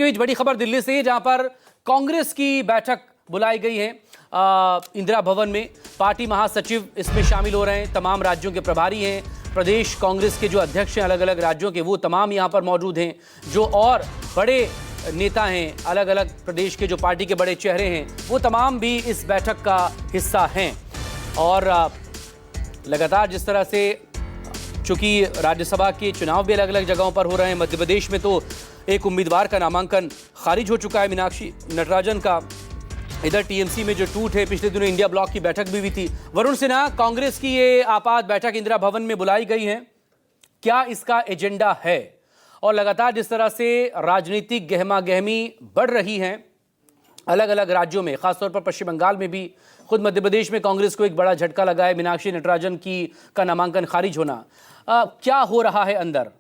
के बीच बड़ी खबर दिल्ली से, जहां पर कांग्रेस की बैठक बुलाई गई है इंदिरा भवन में। पार्टी महासचिव इसमें शामिल हो रहे हैं, तमाम राज्यों के प्रभारी हैं, प्रदेश कांग्रेस के जो अध्यक्ष हैं अलग अलग राज्यों के, वो तमाम यहां पर मौजूद हैं। जो और बड़े नेता हैं, अलग अलग प्रदेश के जो पार्टी के बड़े चेहरे हैं, वो तमाम भी इस बैठक का हिस्सा हैं। और लगातार जिस तरह से चूंकि राज्यसभा के चुनाव भी अलग अलग जगहों पर हो रहे हैं, मध्य प्रदेश में तो एक उम्मीदवार का नामांकन खारिज हो चुका है, मीनाक्षी नटराजन का। इधर टीएमसी में जो टूट है, पिछले दिनों इंडिया ब्लॉक की बैठक भी हुई थी। वरुण सिन्हा, कांग्रेस की ये आपात बैठक इंदिरा भवन में बुलाई गई है, क्या इसका एजेंडा है? और लगातार जिस तरह से राजनीतिक गहमा गहमी बढ़ रही है अलग अलग राज्यों में, खासतौर पर पश्चिम बंगाल में भी, खुद मध्य प्रदेश में कांग्रेस को एक बड़ा झटका लगा है, मीनाक्षी नटराजन का नामांकन खारिज होना। क्या हो रहा है अंदर?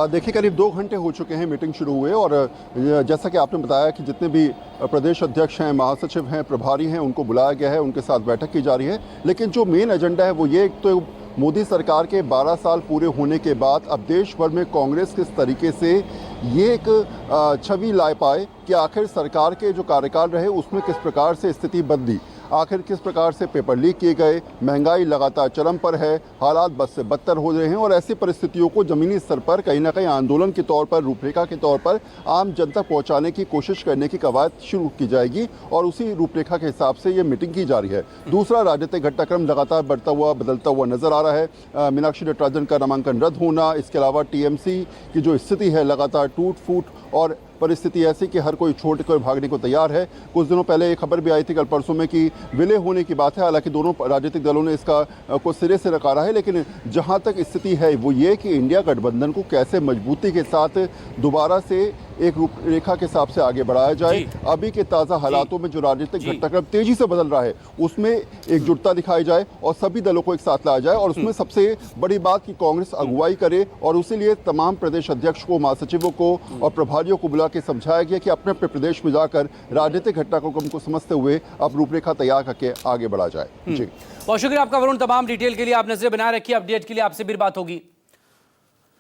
देखिए, करीब 2 घंटे हो चुके हैं मीटिंग शुरू हुए, और जैसा कि आपने बताया कि जितने भी प्रदेश अध्यक्ष हैं, महासचिव हैं, प्रभारी हैं, उनको बुलाया गया है, उनके साथ बैठक की जा रही है। लेकिन जो मेन एजेंडा है वो ये, एक तो मोदी सरकार के 12 साल पूरे होने के बाद अब देश भर में कांग्रेस किस तरीके से ये एक छवि ला पाए कि आखिर सरकार के जो कार्यकाल रहे उसमें किस प्रकार से स्थिति बदली, आखिर किस प्रकार से पेपर लीक किए गए, महंगाई लगातार चरम पर है, हालात बद से बदतर हो रहे हैं, और ऐसी परिस्थितियों को ज़मीनी स्तर पर कहीं ना कहीं आंदोलन के तौर पर, रूपरेखा के तौर पर आम जन तक पहुँचाने की कोशिश करने की कवायद शुरू की जाएगी, और उसी रूपरेखा के हिसाब से ये मीटिंग की जा रही है। दूसरा, राजनीतिक घटनाक्रम लगातार बढ़ता हुआ, बदलता हुआ नजर आ रहा है। मीनाक्षी नटराजन का नामांकन रद्द होना, इसके अलावा टीएमसी की जो स्थिति है, लगातार टूट फूट और परिस्थिति ऐसी कि हर कोई छोड़कर भागने को तैयार है। कुछ दिनों पहले एक खबर भी आई थी कल परसों में कि विलय होने की बात है। हालांकि दोनों राजनीतिक दलों ने इसका को सिरे से नकारा है, लेकिन जहां तक स्थिति है वो ये कि इंडिया गठबंधन को कैसे मजबूती के साथ दोबारा से एक रूपरेखा के हिसाब से आगे बढ़ाया जाए। अभी के ताज़ा हालातों में जो राजनीतिक घटनाक्रम तेजी से बदल रहा है, उसमें एकजुटता दिखाई जाए और सभी दलों को एक साथ लाया जाए। और उसमें सबसे बड़ी बात कि कांग्रेस अगुवाई करे, और उसी लिए तमाम प्रदेश अध्यक्ष को, महासचिवों को और प्रभारियों को बुला के समझाया गया कि अपने अपने प्रदेश में जाकर राजनीतिक घटनाक्रम को समझते हुए अब रूपरेखा तैयार करके आगे बढ़ा जाए। जी, बहुत शुक्रिया आपका वरुण, तमाम डिटेल के लिए। आप नजर बनाए रखिए, अपडेट के लिए आपसे फिर बात होगी।